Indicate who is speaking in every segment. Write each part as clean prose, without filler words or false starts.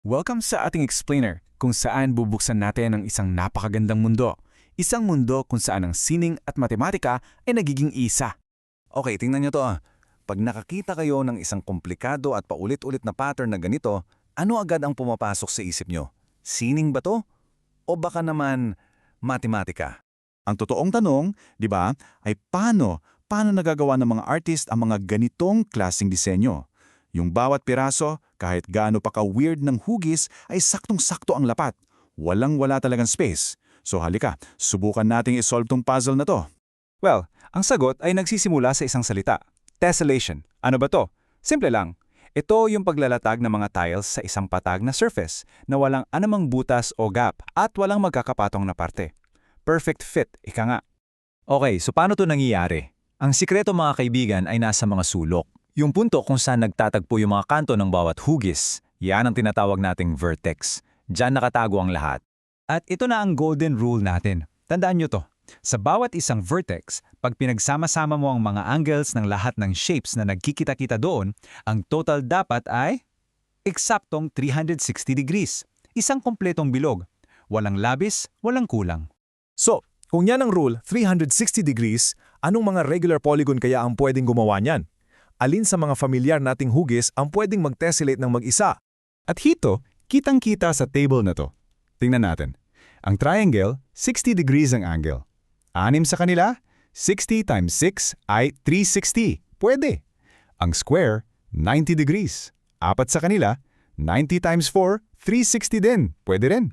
Speaker 1: Welcome sa ating explainer kung saan bubuksan natin ang isang napakagandang mundo. Isang mundo kung saan ang sining at matematika ay nagiging isa.
Speaker 2: Okay, tingnan nyo to ah. Pag nakakita kayo ng isang komplikado at paulit-ulit na pattern na ganito, ano agad ang pumapasok sa isip nyo? Sining ba to? O baka naman matematika?
Speaker 3: Ang totoong tanong, di ba, ay paano nagagawa ng mga artist ang mga ganitong klaseng disenyo? Yung bawat piraso, kahit gaano pa ka-weird ng hugis, ay saktong-sakto ang lapat. Walang-wala talagang space. So halika, subukan nating isolve tong puzzle na to.
Speaker 4: Well, ang sagot ay nagsisimula sa isang salita. Tessellation. Ano ba to? Simple lang. Ito yung paglalatag ng mga tiles sa isang patag na surface na walang anumang butas o gap at walang magkakapatong na parte. Perfect fit, ika nga. Okay, so paano to nangyayari? Ang sikreto mga kaibigan ay nasa mga sulok. Yung punto kung saan nagtatagpo yung mga kanto ng bawat hugis, yan ang tinatawag nating vertex. Diyan nakatago ang lahat. At ito na ang golden rule natin. Tandaan nyo to. Sa bawat isang vertex, pag pinagsama-sama mo ang mga angles ng lahat ng shapes na nagkikita-kita doon, ang total dapat ay eksaktong 360 degrees. Isang kompletong bilog. Walang labis, walang kulang.
Speaker 5: So, kung yan ang rule, 360 degrees, anong mga regular polygon kaya ang pwedeng gumawa niyan? Alin sa mga familiar nating hugis ang pwedeng mag-tessellate ng mag-isa?
Speaker 4: At hito, kitang-kita sa table na to. Tingnan natin. Ang triangle, 60 degrees ang angle. 6 sa kanila, 60 times 6 ay 360. Pwede. Ang square, 90 degrees. 4 sa kanila, 90 times 4, 360 din. Pwede rin.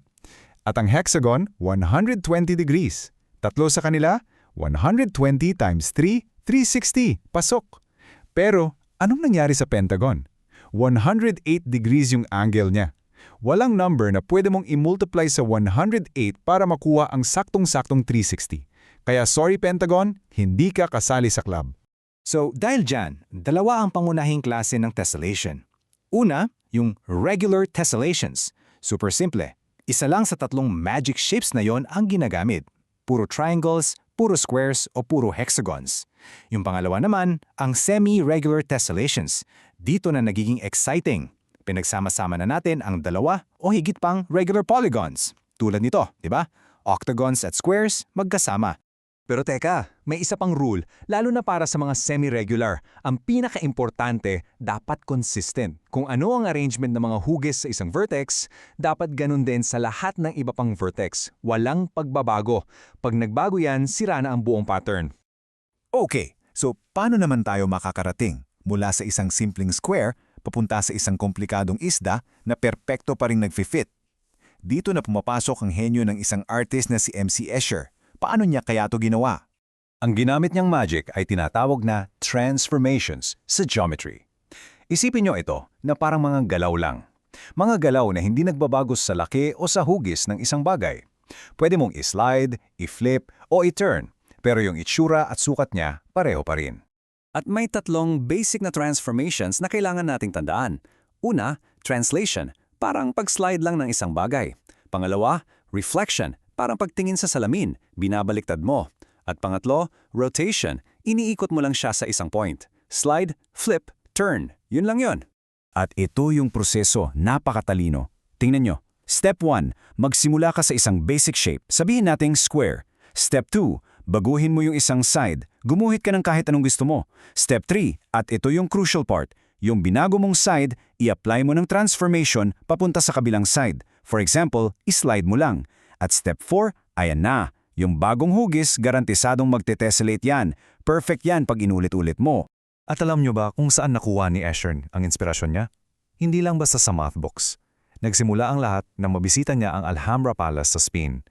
Speaker 4: At ang hexagon, 120 degrees. 3 sa kanila, 120 times 3, 360. Pasok. Pero, anong nangyari sa pentagon? 108 degrees yung angle niya. Walang number na pwede mong i-multiply sa 108 para makuha ang saktong-saktong 360. Kaya sorry Pentagon, hindi ka kasali sa club.
Speaker 6: So dahil dyan, dalawa ang pangunahing klase ng tessellation. Una, yung regular tessellations. Super simple. Isa lang sa tatlong magic shapes na yon ang ginagamit. Puro triangles, puro squares o puro hexagons. Yung pangalawa naman, ang semi-regular tessellations. Dito na nagiging exciting. Pinagsama-sama na natin ang dalawa o higit pang regular polygons. Tulad nito, di ba? Octagons at squares magkasama.
Speaker 4: Pero teka, may isa pang rule, lalo na para sa mga semi-regular. Ang pinaka-importante, dapat consistent. Kung ano ang arrangement ng mga hugis sa isang vertex, dapat ganun din sa lahat ng iba pang vertex. Walang pagbabago. Pag nagbago yan, sira na ang buong pattern.
Speaker 3: Okay, so paano naman tayo makakarating mula sa isang simpleng square papunta sa isang komplikadong isda na perpekto pa rin nagfi-fit? Dito na pumapasok ang henyo ng isang artist na si MC Escher. Paano niya kaya ito ginawa?
Speaker 4: Ang ginamit niyang magic ay tinatawag na transformations sa geometry. Isipin niyo ito na parang mga galaw lang. Mga galaw na hindi nagbabago sa laki o sa hugis ng isang bagay. Pwede mong i-slide, i-flip o i-turn, pero yung itsura at sukat niya pareho pa rin.
Speaker 6: At may tatlong basic na transformations na kailangan nating tandaan. Una, translation, parang pag-slide lang ng isang bagay. Pangalawa, reflection, parang pagtingin sa salamin, binabaliktad mo. At pangatlo, rotation, iniikot mo lang siya sa isang point. Slide, flip, turn. Yun lang yun.
Speaker 3: At ito yung proseso, napakatalino. Tingnan nyo. Step 1, magsimula ka sa isang basic shape. Sabihin nating square. Step 2, baguhin mo yung isang side. Gumuhit ka ng kahit anong gusto mo. Step 3, at ito yung crucial part. Yung binago mong side, i-apply mo ng transformation papunta sa kabilang side. For example, i-slide mo lang. At step 4, ayan na. Yung bagong hugis, garantisadong magte-tessellate yan. Perfect yan pag inulit-ulit mo.
Speaker 5: At alam nyo ba kung saan nakuha ni Escher ang inspirasyon niya? Hindi lang basta sa math books. Nagsimula ang lahat nang mabisita niya ang Alhambra Palace sa Spain.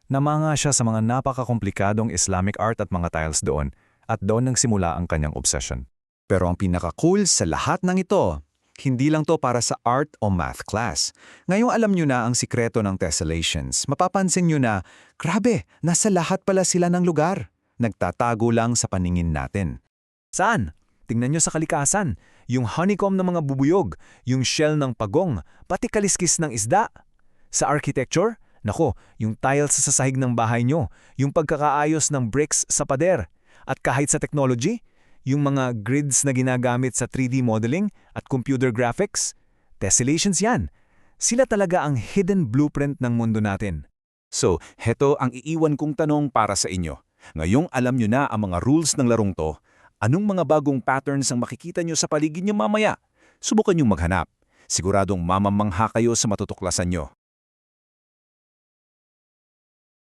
Speaker 5: Namanga siya sa mga napakakomplikadong Islamic art at mga tiles doon at doon nagsimula ang kanyang obsession.
Speaker 6: Pero ang pinaka-cool sa lahat ng ito, hindi lang to para sa art o math class. Ngayong alam nyo na ang sikreto ng tessellations, mapapansin nyo na, grabe, nasa lahat pala sila ng lugar. Nagtatago lang sa paningin natin.
Speaker 5: Saan? Tingnan nyo sa kalikasan. Yung honeycomb ng mga bubuyog, yung shell ng pagong, pati kaliskis ng isda. Sa architecture, nako, yung tiles sa sahig ng bahay nyo, yung pagkakaayos ng bricks sa pader. At kahit sa technology, yung mga grids na ginagamit sa 3D modeling at computer graphics, tessellations yan. Sila talaga ang hidden blueprint ng mundo natin.
Speaker 3: So, heto ang iiwan kong tanong para sa inyo. Ngayong alam nyo na ang mga rules ng larong to, anong mga bagong patterns ang makikita nyo sa paligid nyo mamaya? Subukan nyong maghanap. Siguradong mamamangha kayo sa matutuklasan nyo.